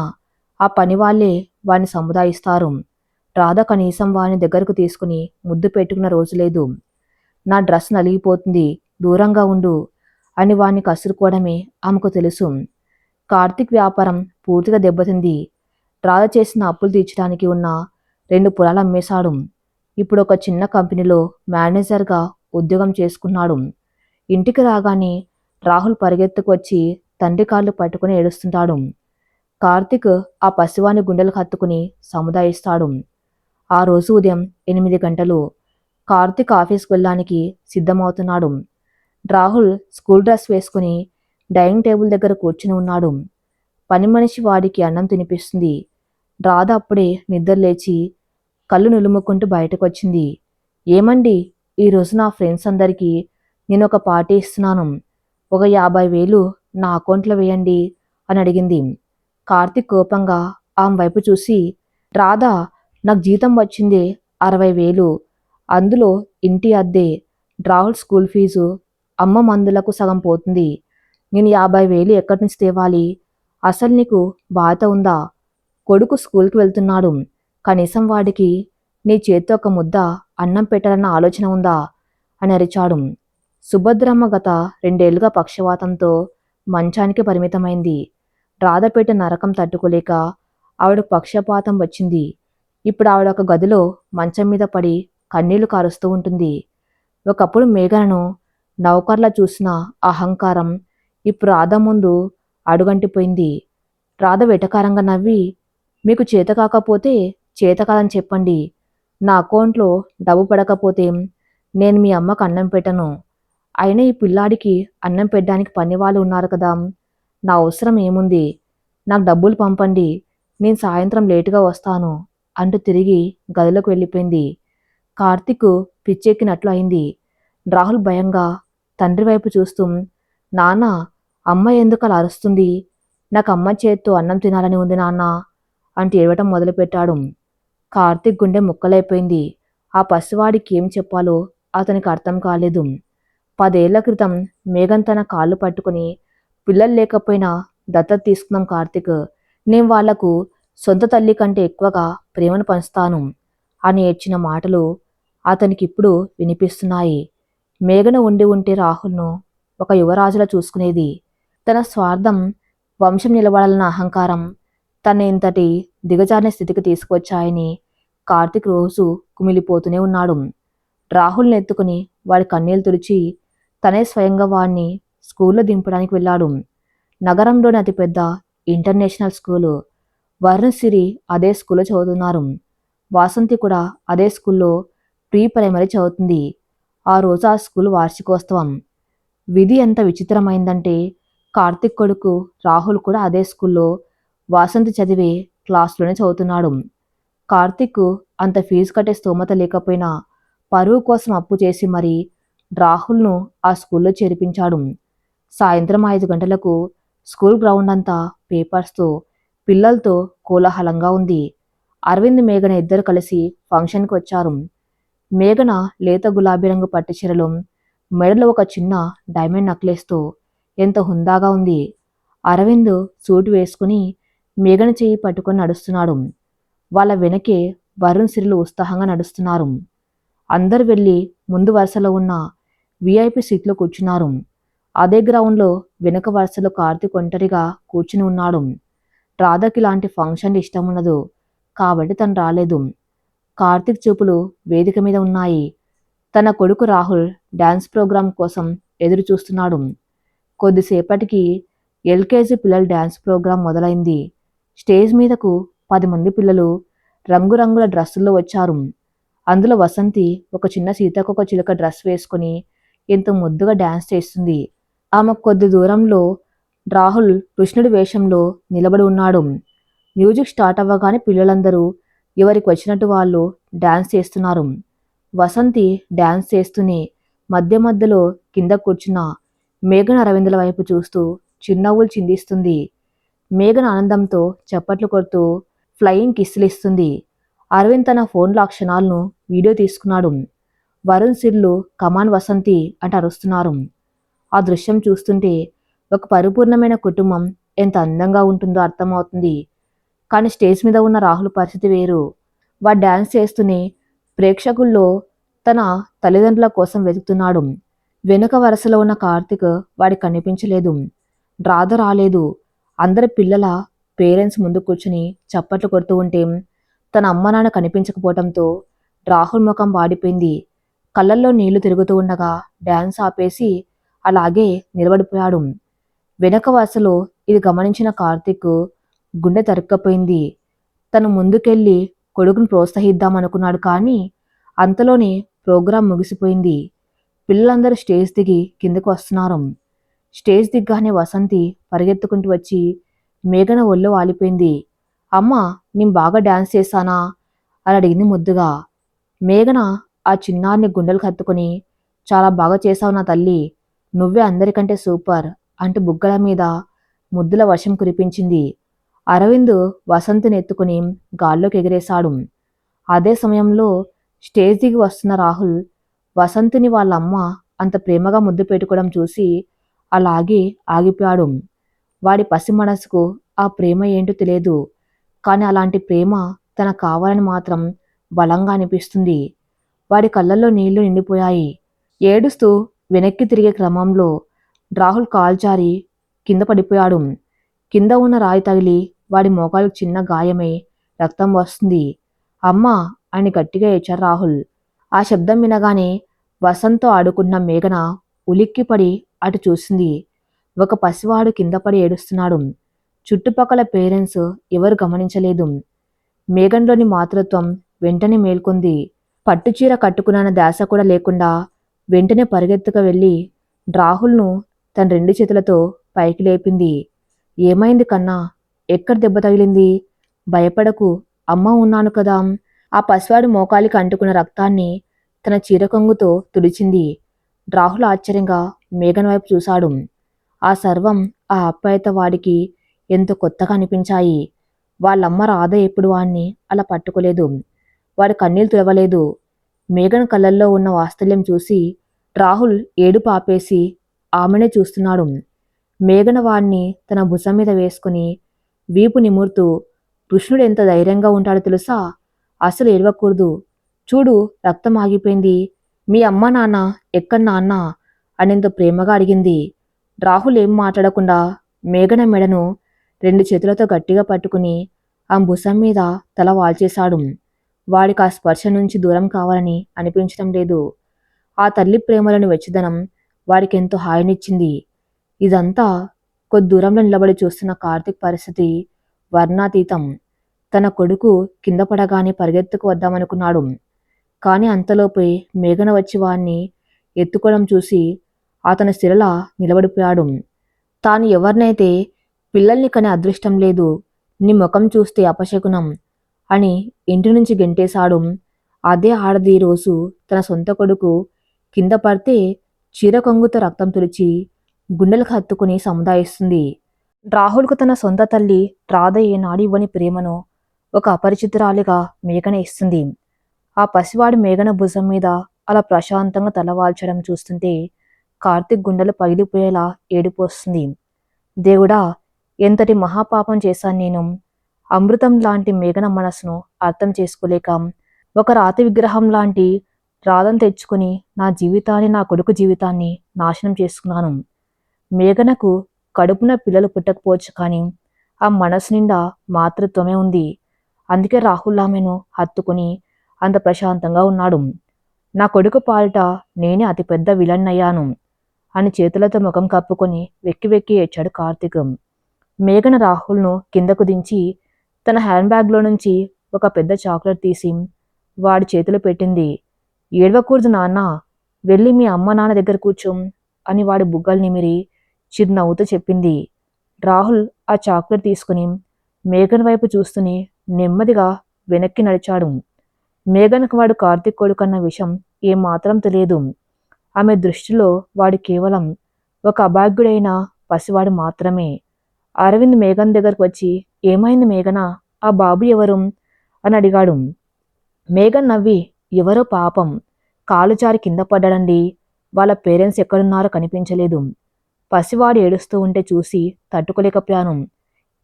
A: ఆ పనివాళ్లే వాడిని సముదాయిస్తారు. రాధ కనీసం వాడిని దగ్గరకు తీసుకుని ముద్దు పెట్టుకున్న రోజు లేదు. నా డ్రెస్ నలిగిపోతుంది, దూరంగా ఉండు అని వాణ్ణి కసురుకోవడమే ఆమెకు తెలుసు. కార్తీక్ వ్యాపారం పూర్తిగా దెబ్బతింది. రాధ చేసిన అప్పులు తీర్చడానికి ఉన్న 2 పొలాలు అమ్మేశాడు. ఇప్పుడు ఒక చిన్న కంపెనీలో మేనేజర్గా ఉద్యోగం చేసుకున్నాడు. ఇంటికి రాగానే రాహుల్ పరిగెత్తుకు వచ్చి తండ్రి కాళ్ళు పట్టుకుని ఏడుస్తుంటాడు. కార్తీక్ ఆ పసివాని గుండెలకు హత్తుకుని సముదాయిస్తాడు. ఆ రోజు ఉదయం 8 గంటలు. కార్తీక్ ఆఫీస్కి వెళ్ళడానికి సిద్ధమవుతున్నాడు. రాహుల్ స్కూల్ డ్రెస్ వేసుకుని డైనింగ్ టేబుల్ దగ్గర కూర్చుని ఉన్నాడు. పని మనిషి వాడికి అన్నం తినిపిస్తుంది. రాధ అప్పుడే నిద్రలేచి కళ్ళు నులుముకుంటూ బయటకు వచ్చింది. ఏమండి, ఈరోజు నా ఫ్రెండ్స్ అందరికీ నేను ఒక పార్టీ ఇస్తున్నాను. ఒక 50,000 నా అకౌంట్లో వేయండి అని అడిగింది. కార్తీక్ కోపంగా ఆమె వైపు చూసి, రాధా, నాకు జీతం వచ్చింది 60,000. అందులో ఇంటి అద్దె, రాహుల్ స్కూల్ ఫీజు, అమ్మ మందులకు సగం పోతుంది. నేను 50,000 ఎక్కడి నుంచి తేవాలి? అసలు నీకు బాధ ఉందా? కొడుకు స్కూల్కి వెళ్తున్నాడు. కనీసం వాడికి నీ చేత్తో ఒక ముద్ద అన్నం పెట్టాలన్న ఆలోచన ఉందా అని అరిచాడు. సుభద్రమ్మ గత 2 ఏళ్లుగా పక్షవాతంతో మంచానికి పరిమితమైంది. రాధపేట నరకం తట్టుకోలేక ఆవిడ పక్షపాతం వచ్చింది. ఇప్పుడు ఆవిడ ఒక గదిలో మంచం మీద పడి కన్నీళ్లు కారుస్తూ ఉంటుంది. ఒకప్పుడు మేఘనను నౌకర్లా చూసిన అహంకారం ఇప్పుడు రాధ ముందు అడుగంటిపోయింది. రాధ వెటకారంగా నవ్వి, మీకు చేత కాకపోతే చేత కాదని చెప్పండి. నా అకౌంట్లో డబ్బు పడకపోతే నేను మీ అమ్మకు అన్నం పెట్టను. అయినా ఈ పిల్లాడికి అన్నం పెట్టడానికి పనివాళ్ళు ఉన్నారు కదా, నా అవసరం ఏముంది? నాకు డబ్బులు పంపండి, నేను సాయంత్రం లేటుగా వస్తాను అంటూ తిరిగి గదిలోకి వెళ్ళిపోయింది. కార్తీక్ పిచ్చెక్కినట్లు అయింది. రాహుల్ భయంగా తండ్రి వైపు చూస్తూ, నాన్న, అమ్మ ఎందుకు అలా అరుస్తుంది? నాకు అమ్మ చేత్తో అన్నం తినాలని ఉంది నాన్న అంటూ ఏడవటం మొదలుపెట్టాడు. కార్తీక్ గుండె ముక్కలైపోయింది. ఆ పసివాడికి ఏం చెప్పాలో అతనికి అర్థం కాలేదు. 10 ఏళ్ల క్రితం మేఘన్ తన కాళ్ళు పట్టుకుని, పిల్లలు లేకపోయినా దత్తత తీసుకున్నాం కార్తీక్, నేను వాళ్లకు సొంత తల్లి కంటే ఎక్కువగా ప్రేమను పంచుతాను అని ఏడ్చిన మాటలు అతనికిప్పుడు వినిపిస్తున్నాయి. మేఘన ఉండి ఉంటే రాహుల్ను ఒక యువరాజులా చూసుకునేది. తన స్వార్థం, వంశం నిలబడాలన్న అహంకారం తన ఇంతటి దిగజారిన స్థితికి తీసుకొచ్చాయని కార్తీక్ రోజు కుమిలిపోతూనే ఉన్నాడు. రాహుల్ని ఎత్తుకుని వాడి కన్నీళ్లు తుడిచి తనే స్వయంగా వాడిని స్కూల్లో దింపడానికి వెళ్ళాడు. నగరంలోని అతిపెద్ద ఇంటర్నేషనల్ స్కూలు. వరుణ్, సిరి అదే స్కూల్లో చదువుతున్నారు. వాసంతి కూడా అదే స్కూల్లో ప్రీ ప్రైమరీ చదువుతుంది. ఆ రోజు ఆ స్కూల్ వార్షికోత్సవం. విధి ఎంత విచిత్రమైందంటే కార్తీక్ కొడుకు రాహుల్ కూడా అదే స్కూల్లో వాసంతి చదివే క్లాస్లోనే చదువుతున్నాడు. కార్తీక్ అంత ఫీజు కట్టే స్తోమత లేకపోయినా పరువు కోసం అప్పు చేసి మరీ రాహుల్ను ఆ స్కూల్లో చేర్పించాడు. సాయంత్రం 5 గంటలకు స్కూల్ గ్రౌండ్ అంతా పేపర్స్తో, పిల్లలతో కోలాహలంగా ఉంది. అరవింద్, మేఘన ఇద్దరు కలిసి ఫంక్షన్కి వచ్చారు. మేఘన లేత గులాబీ రంగు పట్టు చీరలో, మెడలో ఒక చిన్న డైమండ్ నెక్లెస్తో ఎంత హుందాగా ఉంది. అరవింద్ సూటు వేసుకుని మేఘన చెయ్యి పట్టుకొని నడుస్తున్నాడు. వాళ్ళ వెనకే వరుణ్, సిరిలు ఉత్సాహంగా నడుస్తున్నారు. అందరు వెళ్ళి ముందు వరుసలో ఉన్న విఐపి సీట్లో కూర్చున్నారు. అదే గ్రౌండ్లో వెనుక వరుసలో కార్తీక్ ఒంటరిగా కూర్చుని ఉన్నాడు. రాధకి ఇలాంటి ఫంక్షన్లు ఇష్టం ఉండదు కాబట్టి తను రాలేదు. కార్తీక్ చూపులు వేదిక మీద ఉన్నాయి. తన కొడుకు రాహుల్ డాన్స్ ప్రోగ్రాం కోసం ఎదురు చూస్తున్నాడు. కొద్దిసేపటికి ఎల్కేజీ పిల్లల డాన్స్ ప్రోగ్రాం మొదలైంది. స్టేజ్ మీదకు 10 మంది పిల్లలు రంగురంగుల డ్రెస్సుల్లో వచ్చారు. అందులో వసంతి ఒక చిన్న సీతాకోక చిలుక డ్రెస్ వేసుకుని ఎంతో ముద్దుగా డాన్స్ చేస్తుంది. ఆమె కొద్ది దూరంలో రాహుల్ కృష్ణుడి వేషంలో నిలబడి ఉన్నాడు. మ్యూజిక్ స్టార్ట్ అవ్వగానే పిల్లలందరూ ఎవరికి వచ్చినట్టు వాళ్ళు డాన్స్ చేస్తున్నారు. వసంతి డాన్స్ చేస్తూనే మధ్య మధ్యలో కింద కూర్చున్న మేఘన, అరవిందుల వైపు చూస్తూ చిరునవ్వులు చిందిస్తుంది. మేఘన ఆనందంతో చప్పట్లు కొడుతూ ఫ్లయింగ్ కిస్సులు ఇస్తుంది. అరవింద్ తన ఫోన్లో ఆ క్షణాలను వీడియో తీసుకున్నాడు. వరుణ్, సిర్లు కమాన్ వసంతి అంటూ అరుస్తున్నారు. ఆ దృశ్యం చూస్తుంటే ఒక పరిపూర్ణమైన కుటుంబం ఎంత అందంగా ఉంటుందో అర్థమవుతుంది. కానీ స్టేజ్ మీద ఉన్న రాహుల్ పరిస్థితి వేరు. వాడు డాన్స్ చేస్తూనే ప్రేక్షకుల్లో తన తల్లిదండ్రుల కోసం వెతుకుతున్నాడు. వెనుక వరుసలో ఉన్న కార్తీక్ వాడికి కనిపించలేదు. రాధ రాలేదు. అందరి పిల్లల పేరెంట్స్ ముందు కూర్చుని చప్పట్లు కొడుతూ ఉంటే తన అమ్మ నాన్న కనిపించకపోవడంతో రాహుల్ ముఖం వాడిపోయింది. కళ్ళల్లో నీళ్లు తిరుగుతూ ఉండగా డాన్స్ ఆపేసి అలాగే నిలబడిపోయాడు. వెనక వరుసలో ఇది గమనించిన కార్తీక్ గుండె తరుక్కపోయింది. తను ముందుకెళ్ళి కొడుకును ప్రోత్సహిద్దామనుకున్నాడు. కానీ అంతలోనే ప్రోగ్రాం ముగిసిపోయింది. పిల్లలందరూ స్టేజ్ దిగి కిందకు వస్తున్నారు. స్టేజ్ దిగ్గానే వసంతి పరిగెత్తుకుంటూ వచ్చి మేఘన ఒళ్ళో వాలిపోయింది. అమ్మా, నేను బాగా డాన్స్ చేశానా అని అడిగింది ముద్దుగా. మేఘన ఆ చిన్నారిని గుండెలకు హత్తుకుని, చాలా బాగా చేశావు నా తల్లి, నువ్వే అందరికంటే సూపర్ అంటూ బుగ్గల మీద ముద్దుల వర్షం కురిపించింది. అరవింద్ వసంతిని ఎత్తుకుని గాల్లోకి ఎగిరేశాడు. అదే సమయంలో స్టేజ్ దిగి వస్తున్న రాహుల్ వసంతిని వాళ్ళ అమ్మ అంత ప్రేమగా ముద్దు పెట్టుకోవడం చూసి అలాగే ఆగిపోయాడు. వాడి పసి మనసుకు ఆ ప్రేమ ఏంటో తెలియదు. కానీ అలాంటి ప్రేమ తనకు కావాలని మాత్రం బలంగా అనిపిస్తుంది. వాడి కళ్ళల్లో నీళ్లు నిండిపోయాయి. ఏడుస్తూ వెనక్కి తిరిగే క్రమంలో రాహుల్ కాలు జారి కింద పడిపోయాడు. కింద ఉన్న రాయి తగిలి వాడి మోకాలకు చిన్న గాయమై రక్తం వస్తుంది. అమ్మా అని గట్టిగా ఏడ్చారు రాహుల్. ఆ శబ్దం వినగానే వసంత్తో ఆడుకున్న మేఘన ఉలిక్కిపడి అటు చూసింది. ఒక పసివాడు కింద పడి ఏడుస్తున్నాడు. చుట్టుపక్కల పేరెంట్స్ ఎవరు గమనించలేదు. మేఘన్లోని మాతృత్వం వెంటనే మేల్కొంది. పట్టుచీర కట్టుకున్న ధ్యాస కూడా లేకుండా వెంటనే పరిగెత్తుకు వెళ్ళి రాహుల్ను తన 2 చేతులతో పైకి లేపింది. ఏమైంది కన్నా? ఎక్కడ దెబ్బ తగిలింది? భయపడకు, అమ్మ ఉన్నాను కదా. ఆ పసివాడి మోకాలికి అంటుకున్న రక్తాన్ని తన చీర కొంగుతో తుడిచింది. రాహుల్ ఆశ్చర్యంగా మేఘన్ వైపు చూశాడు. ఆ సర్వం, ఆ ఆప్యాయత వాడికి ఎంతో కొత్తగా అనిపించాయి. వాళ్ళమ్మ రాధ ఎప్పుడు వాణ్ణి అలా పట్టుకోలేదు. వాడి కన్నీళ్లు తుడవలేదు. మేఘన్ కళ్ళల్లో ఉన్న వాత్సల్యం చూసి రాహుల్ ఏడుపు ఆపేసి ఆమెనే చూస్తున్నాడు. మేఘన వాణ్ణి తన భుజం మీద వేసుకుని వీపు నిమురుతూ, కృష్ణుడు ఎంత ధైర్యంగా ఉంటాడో తెలుసా? అసలు ఏడవకూడదు. చూడు, రక్తం ఆగిపోయింది. మీ అమ్మ నాన్న ఎక్కడ నాన్న అనేంత ప్రేమగా అడిగింది. రాహుల్ ఏం మాట్లాడకుండా మేఘన మెడను 2 చేతులతో గట్టిగా పట్టుకుని ఆ భుజం మీద తల వాల్చేశాడు. వాడికి ఆ స్పర్శ నుంచి దూరం కావాలని అనిపించడం లేదు. ఆ తల్లి ప్రేమలోని వెచ్చదనం వాడికెంతో హాయినిచ్చింది. ఇదంతా కొద్ది దూరంలో నిలబడి చూస్తున్న కార్తీక్ పరిస్థితి వర్ణాతీతం. తన కొడుకు కింద పడగానే పరిగెత్తుకు వద్దామనుకున్నాడు. కాని అంతలోపే మేఘన వచ్చి వాణ్ణి ఎత్తుకోవడం చూసి అతను శిలలా నిలబడిపోయాడు. తాను ఎవరినైతే పిల్లల్ని కనే అదృష్టం లేదు, నీ ముఖం చూస్తే అపశకునం అని ఇంటి నుంచి గెంటేశాడు. అదే ఆడది రోజు తన సొంత కొడుకు కింద పడితే చీర కొంగుతో రక్తం తుడిచి గుండెలకు హత్తుకుని సముదాయిస్తుంది. రాహుల్కు తన సొంత తల్లి రాధ ఏనాడు ఇవ్వని ప్రేమను ఒక అపరిచితురాలిగా మేఘన ఇస్తుంది. ఆ పసివాడి మేఘన భుజం మీద అలా ప్రశాంతంగా తలవాల్చడం చూస్తుంటే కార్తీక్ గుండెలు పగిలిపోయేలా ఏడుపు వస్తుంది. దేవుడా, ఎంతటి మహాపాపం చేశాను నేను! అమృతం లాంటి మేఘన మనసును అర్థం చేసుకోలేక ఒక రాతి విగ్రహం లాంటి రాధను తెచ్చుకుని నా జీవితాన్ని, నా కొడుకు జీవితాన్ని నాశనం చేసుకున్నాను. మేఘనకు కడుపున పిల్లలు పుట్టకపోవచ్చు, కానీ ఆ మనసు నిండా మాతృత్వమే ఉంది. అందుకే రాహుల్ ఆమెను హత్తుకుని అంత ప్రశాంతంగా ఉన్నాడు. నా కొడుకు పాలిట నేనే అతిపెద్ద విలన్ అయ్యాను అని చేతులతో ముఖం కప్పుకొని వెక్కి వెక్కి ఏడ్చాడు కార్తీక్. మేఘన రాహుల్ను కిందకు దించి తన హ్యాండ్ బ్యాగ్లో నుంచి ఒక పెద్ద చాక్లెట్ తీసి వాడి చేతిలో పెట్టింది. ఏడవకూడదు నాన్న, వెళ్ళి మీ అమ్మ నాన్న దగ్గర కూర్చో అని వాడి బుగ్గలు నిమిరి చిరునవ్వుతూ చెప్పింది. రాహుల్ ఆ చాక్లెట్ తీసుకుని మేఘన్ వైపు చూస్తూనే నెమ్మదిగా వెనక్కి నడిచాడు. మేఘన్కు వాడు కార్తీక్ కొడుకన్న విషయం ఏమాత్రం తెలియదు. ఆమె దృష్టిలో వాడు కేవలం ఒక అభాగ్యుడైన పసివాడు మాత్రమే. అరవింద్ మేఘన్ దగ్గరకు వచ్చి, ఏమైంది మేఘన, ఆ బాబు ఎవరు అని అడిగాడు. మేఘన్ నవ్వి, ఎవరో పాపం కాలు జారి కింద పడ్డాడండి. వాళ్ళ పేరెంట్స్ ఎక్కడున్నారో కనిపించలేదు. పసివాడు ఏడుస్తూ ఉంటే చూసి తట్టుకోలేకపోయాను.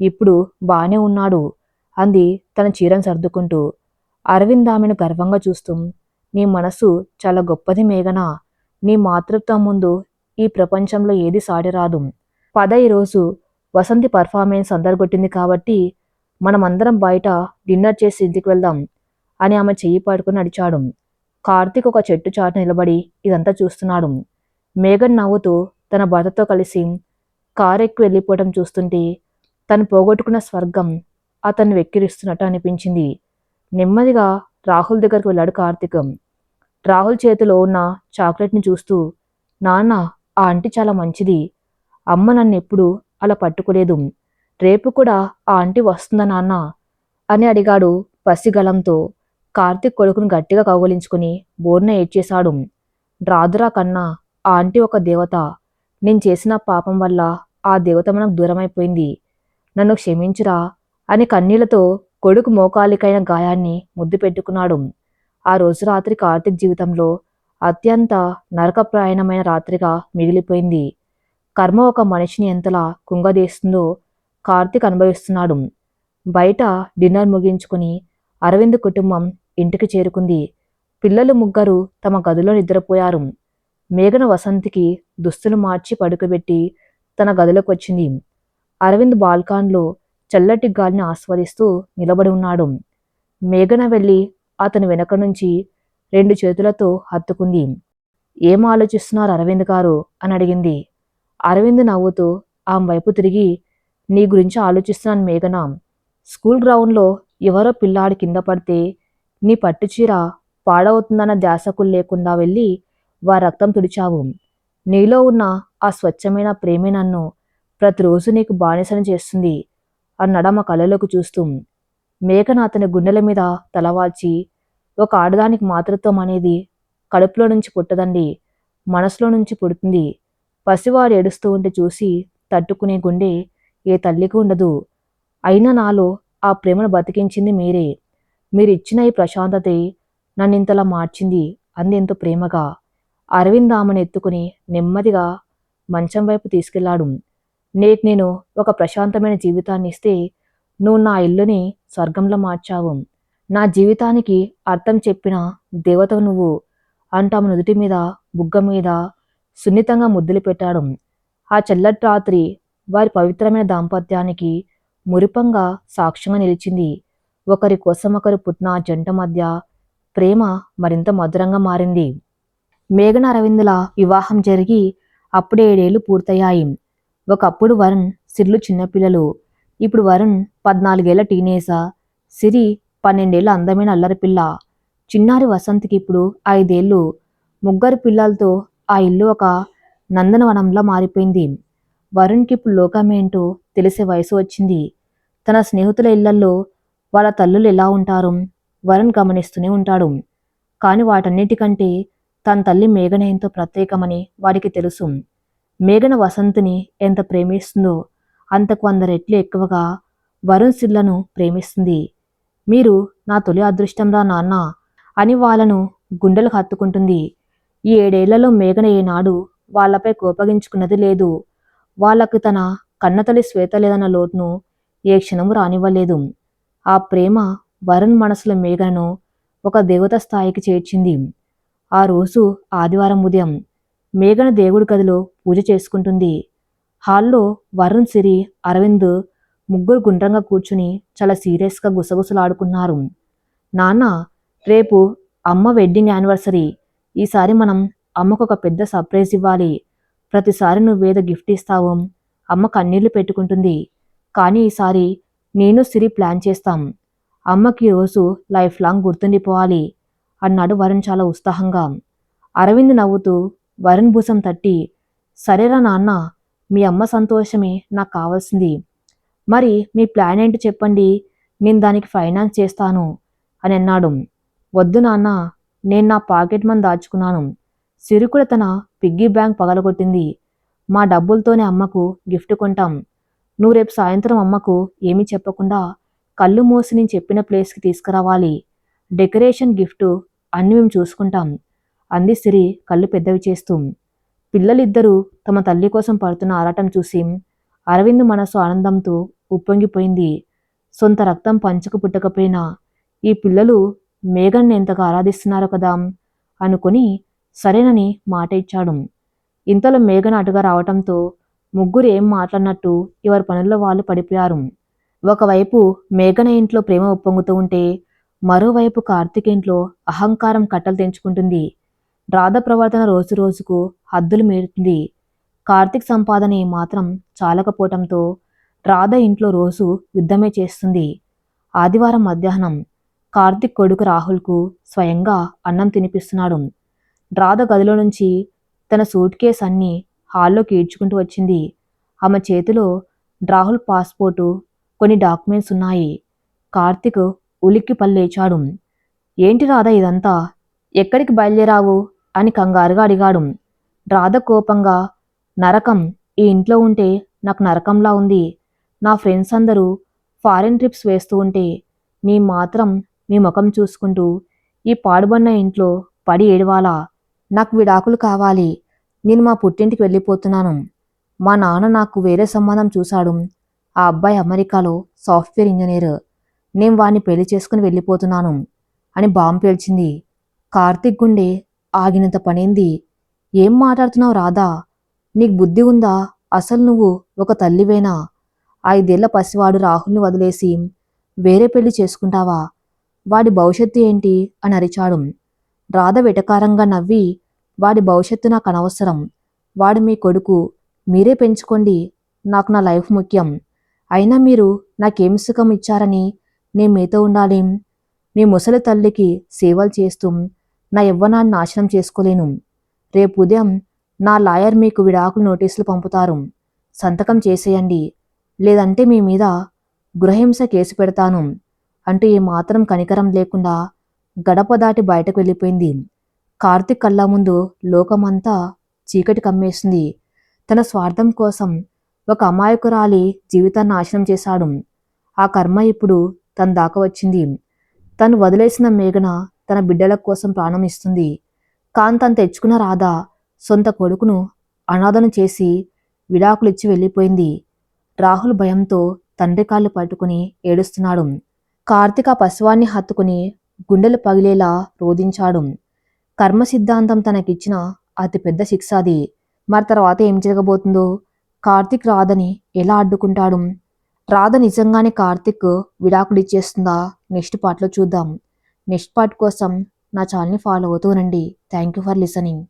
A: ఇప్పుడు బానే ఉన్నాడు అంది తన చీరను సర్దుకుంటూ. అరవింద్ ఆమెను గర్వంగా చూస్తూ, నీ మనసు చాలా గొప్పది మేఘనా. నీ మాతృత్వం ముందు ఈ ప్రపంచంలో ఏది సాటిరాదు. పద, ఈరోజు వసంతి పర్ఫార్మెన్స్ అందరగొట్టింది కాబట్టి మనమందరం బయట డిన్నర్ చేసి ఇంటికి వెళ్దాం అని ఆమె చెయ్యి పట్టుకుని నడిచాడు. కార్తీక్ ఒక చెట్టు చాటు నిలబడి ఇదంతా చూస్తున్నాడు. మేఘన్ నవ్వుతూ తన భర్తతో కలిసి కారు ఎక్కి వెళ్ళిపోవటం చూస్తుంటే తను పోగొట్టుకున్న స్వర్గం అతన్ని వెక్కిరిస్తున్నట్టు అనిపించింది. నెమ్మదిగా రాహుల్ దగ్గరకు వెళ్ళాడు కార్తీక్. రాహుల్ చేతిలో ఉన్న చాక్లెట్ని చూస్తూ, నాన్న, ఆ ఆంటీ చాలా మంచిది. అమ్మ నన్ను ఎప్పుడు అలా పట్టుకోలేదు. రేపు కూడా ఆ ఆంటీ వస్తుందా నాన్న అని అడిగాడు పసిగలంతో. కార్తీక్ కొడుకును గట్టిగా కౌగిలించుకుని బోర్న ఏడ్చేశాడు. రాదురా కన్నా, ఆ ఆంటీ ఒక దేవత. నేను చేసిన పాపం వల్ల ఆ దేవత మనకు దూరమైపోయింది. నన్ను క్షమించురా అని కన్నీళ్లతో కొడుకు మోకాలికైన గాయాన్ని ముద్దు పెట్టుకున్నాడు. ఆ రోజు రాత్రి కార్తీక్ జీవితంలో అత్యంత నరకప్రాయణమైన రాత్రిగా మిగిలిపోయింది. కర్మ ఒక మనిషిని ఎంతలా కుంగదీస్తుందో కార్తీక్ అనుభవిస్తున్నాడు. బయట డిన్నర్ ముగించుకుని అరవింద్ కుటుంబం ఇంటికి చేరుకుంది. పిల్లలు ముగ్గురు తమ గదిలో నిద్రపోయారు. మేఘన వసంతికి దుస్తులు మార్చి పడుకోబెట్టి తన గదిలోకి వచ్చింది. అరవింద్ బాల్కాన్లో చల్లటి గాలిని ఆస్వాదిస్తూ నిలబడి ఉన్నాడు. మేఘన వెళ్ళి అతని వెనక నుంచి 2 చేతులతో హత్తుకుంది. ఏం ఆలోచిస్తున్నారు అరవింద్ గారు అని అడిగింది. అరవింద్ నవ్వుతూ ఆమె వైపు తిరిగి, నీ గురించి ఆలోచిస్తున్నాను మేఘన. స్కూల్ గ్రౌండ్లో ఎవరో పిల్లాడి కింద పడితే నీ పట్టుచీర పాడవుతుందన్న ధ్యాసకు లేకుండా వెళ్ళి వారి రక్తం తుడిచావు. నీలో ఉన్న ఆ స్వచ్ఛమైన ప్రేమే నన్ను ప్రతిరోజు నీకు బానిసని చేస్తుంది అన్నడమ కళ్ళలోకి చూస్తూ. మేఘన అతని గుండెల మీద తలవాల్చి, ఒక ఆడదానికి మాతృత్వం అనేది కడుపులో నుంచి పుట్టదండి, మనసులో నుంచి పుడుతుంది. పసివాడు ఏడుస్తూ ఉంటే చూసి తట్టుకునే గుండె ఏ తల్లికి ఉండదు. అయినా నాలో ఆ ప్రేమను బతికించింది మీరే. మీరిచ్చిన ఈ ప్రశాంతతే నన్నింతలా మార్చింది అంది ఎంతో ప్రేమగా. అరవింద్ ఆమెను ఎత్తుకుని నెమ్మదిగా మంచం వైపు తీసుకెళ్లాడు. నేను ఒక ప్రశాంతమైన జీవితాన్ని ఇస్తే నువ్వు నా ఇల్లుని స్వర్గంలో మార్చావు. నా జీవితానికి అర్థం చెప్పిన దేవతవు నువ్వు అంటూ ఆమె నుదుటి మీద, బుగ్గ మీద సున్నితంగా ముద్దులు పెట్టాడు. ఆ చల్లటి రాత్రి వారి పవిత్రమైన దాంపత్యానికి మురిపంగా సాక్ష్యంగా నిలిచింది. ఒకరి కోసం ఒకరు పుట్టిన ఆ జంట మధ్య ప్రేమ మరింత మధురంగా మారింది. మేఘన అరవిందుల వివాహం జరిగి అప్పుడే 7 ఏళ్లు పూర్తయ్యాయి. ఒకప్పుడు వరుణ్, సిర్లు చిన్నపిల్లలు. ఇప్పుడు వరుణ్ 14 ఏళ్ల టీనేజర్, సిరి 12 ఏళ్ల అందమైన అల్లరిపిల్ల. చిన్నారి వసంత్కి ఇప్పుడు 5 ఏళ్లు. ముగ్గురు పిల్లలతో ఆ ఇల్లు ఒక నందనవనంలా మారిపోయింది. వరుణ్కి ఇప్పుడు లోకమేంటో తెలిసే వయసు వచ్చింది. తన స్నేహితుల ఇళ్లల్లో వాళ్ళ తల్లులు ఎలా ఉంటారో వరుణ్ గమనిస్తూనే ఉంటాడు. కాని వాటన్నిటికంటే తన తల్లి మేఘన ఎంతో ప్రత్యేకమని వాడికి తెలుసు. మేఘన వసంత్ని ఎంత ప్రేమిస్తుందో అంతకు 100 రెట్లు ఎక్కువగా వరుణ్ సిర్లను ప్రేమిస్తుంది. మీరు నా తొలి అదృష్టంరా నాన్న అని వాళ్ళను గుండెలకు హత్తుకుంటుంది. ఈ 7 ఏళ్లలో మేఘన ఏనాడు వాళ్లపై కోపగించుకున్నది లేదు. వాళ్లకు తన కన్నతల్లి శ్వేత లేదన్న లోటును ఏ క్షణము రానివ్వలేదు. ఆ ప్రేమ వరుణ్ మనసులో మేఘనను ఒక దేవత స్థాయికి చేర్చింది. ఆ రోజు ఆదివారం ఉదయం. మేఘన దేవుడి గదిలో పూజ చేసుకుంటుంది. హాల్లో వరుణ్, సిరి, అరవింద్ ముగ్గురు గుండ్రంగా కూర్చుని చాలా సీరియస్గా గుసగుసలాడుకున్నారు. నాన్న, రేపు అమ్మ వెడ్డింగ్ యానివర్సరీ. ఈసారి మనం అమ్మకు ఒక పెద్ద సర్ప్రైజ్ ఇవ్వాలి. ప్రతిసారి నువ్వేదో గిఫ్ట్ ఇస్తావు, అమ్మ కన్నీళ్లు పెట్టుకుంటుంది. కానీ ఈసారి నేను, సిరి ప్లాన్ చేస్తాం. అమ్మకి రోజు లైఫ్ లాంగ్ గుర్తుండిపోవాలి అన్నాడు వరుణ్ చాలా ఉత్సాహంగా. అరవింద్ నవ్వుతూ వరుణ్ భుజం తట్టి, సరేరా నాన్న, మీ అమ్మ సంతోషమే నాకు కావాల్సింది. మరి మీ ప్లాన్ ఏంటి చెప్పండి, నేను దానికి ఫైనాన్స్ చేస్తాను అని అన్నాడు. వద్దు నాన్న, నేను నా పాకెట్ మనీ దాచుకున్నాను. సిరి కూడా తన పిగ్గీ బ్యాంక్ పగలగొట్టింది. మా డబ్బులతోనే అమ్మకు గిఫ్ట్ కొంటాం. నువ్వు రేపు సాయంత్రం అమ్మకు ఏమీ చెప్పకుండా కళ్ళు మూసి నేను చెప్పిన ప్లేస్కి తీసుకురావాలి. డెకరేషన్, గిఫ్ట్ అన్నీ మేము చూసుకుంటాం అంది సిరి కళ్ళు పెద్దవి చేస్తూ. పిల్లలిద్దరూ తమ తల్లి కోసం పడుతున్న ఆరాటం చూసి అరవింద్ మనసు ఆనందంతో ఉప్పొంగిపోయింది. సొంత రక్తం పంచుకు పుట్టకపోయినా ఈ పిల్లలు మేఘన్ని ఎంతగా ఆరాధిస్తున్నారో కదా అనుకుని సరేనని మాట ఇచ్చాడు. ఇంతలో మేఘన అటుగా రావటంతో ముగ్గురు ఏం మాట్లాడినట్టు ఎవరి పనుల్లో వాళ్ళు పడిపోయారు. ఒకవైపు మేఘన ఇంట్లో ప్రేమ ఉప్పొంగుతూ ఉంటే మరోవైపు కార్తీక్ ఇంట్లో అహంకారం కట్టలు తెంచుకుంటుంది. రాధ ప్రవర్తన రోజు రోజుకు హద్దులు మీరుతుంది. కార్తీక్ సంపాదన మాత్రం చాలకపోవటంతో రాధ ఇంట్లో రోజు యుద్ధమే చేస్తుంది. ఆదివారం మధ్యాహ్నం కార్తీక్ కొడుకు రాహుల్కు స్వయంగా అన్నం తినిపిస్తున్నాడు. రాధ గదిలో నుంచి తన సూట్ కేస్ అన్ని హాల్లోకి ఈడ్చుకుంటూ వచ్చింది. ఆమె చేతిలో రాహుల్ పాస్పోర్టు, కొన్ని డాక్యుమెంట్స్ ఉన్నాయి. కార్తీక్ ఉలిక్కి పల్లేచాడు. ఏంటి రాధ ఇదంతా? ఎక్కడికి బయలుదేరావు అని కంగారుగా అడిగాడు. రాధ కోపంగా, నరకం, ఈ ఇంట్లో ఉంటే నాకు నరకంలా ఉంది. నా ఫ్రెండ్స్ అందరూ ఫారిన్ ట్రిప్స్ వేస్తూ ఉంటే నీ మాత్రం మీ ముఖం చూసుకుంటూ ఈ పాడుబన్న ఇంట్లో పడి ఏడవాలా? నాకు విడాకులు కావాలి. నేను మా పుట్టింటికి వెళ్ళిపోతున్నాను. మా నాన్న నాకు వేరే సంబంధం చూశాడు. ఆ అబ్బాయి అమెరికాలో సాఫ్ట్వేర్ ఇంజనీర్. నేను వాణ్ణి పెళ్లి చేసుకుని వెళ్ళిపోతున్నాను అని బాంబు పేల్చింది. కార్తీక్ గుండె ఆగినంత పనింది. ఏం మాట్లాడుతున్నావు రాధా? నీకు బుద్ధి ఉందా? అసలు నువ్వు ఒక తల్లివేనా? 5 ఏళ్ల పసివాడు రాహుల్ని వదిలేసి వేరే పెళ్లి చేసుకుంటావా? వాడి భవిష్యత్తు ఏంటి అని అరిచాడు. రాధ వెటకారంగా నవ్వి, వాడి భవిష్యత్తు నాకు అనవసరం. వాడు మీ కొడుకు. మీరే పెంచుకోండి. నాకు నా లైఫ్ ముఖ్యం. అయినా మీరు నాకేం సుఖం ఇచ్చారని నేను మీతో ఉండాలి? మీ ముసలి తల్లికి సేవలు చేస్తూ నా యవ్వనాన్ని నాశనం చేసుకోలేను. రేపు ఉదయం నా లాయర్ మీకు విడాకులు నోటీసులు పంపుతారు. సంతకం చేసేయండి. లేదంటే మీ మీద గృహహింస కేసు పెడతాను అంటూ ఏమాత్రం కనికరం లేకుండా గడప దాటి బయటకు వెళ్ళిపోయింది. కార్తీక్ కళ్ళ ముందు లోకమంతా చీకటి కమ్మేసింది. తన స్వార్థం కోసం ఒక అమాయకురాలి జీవితాన్ని నాశనం చేశాడు. ఆ కర్మ ఇప్పుడు తన దాకా వచ్చింది. తను వదిలేసిన మేఘన తన బిడ్డల కోసం ప్రాణం ఇస్తుంది. కాని తను తెచ్చుకున్న రాధ సొంత కొడుకును అనాథను చేసి విడాకులిచ్చి వెళ్ళిపోయింది. రాహుల్ భయంతో తండ్రి కాళ్ళు పట్టుకుని ఏడుస్తున్నాడు. కార్తీక్ ఆ పశువాన్ని హత్తుకుని గుండెలు పగిలేలా రోధించాడు. కర్మ సిద్ధాంతం తనకిచ్చిన అతిపెద్ద శిక్ష అది. మరి తర్వాత ఏం జరగబోతుందో? కార్తీక్ రాధని ఎలా అడ్డుకుంటాడు? రాధ నిజంగానే కార్తీక్ విడాకులు ఇచ్చేస్తుందా? నెక్స్ట్ పార్ట్లో చూద్దాం. నెక్స్ట్ పార్ట్ కోసం నా ఛానల్ని ఫాలో అవుతూ రండి. Thank you for listening.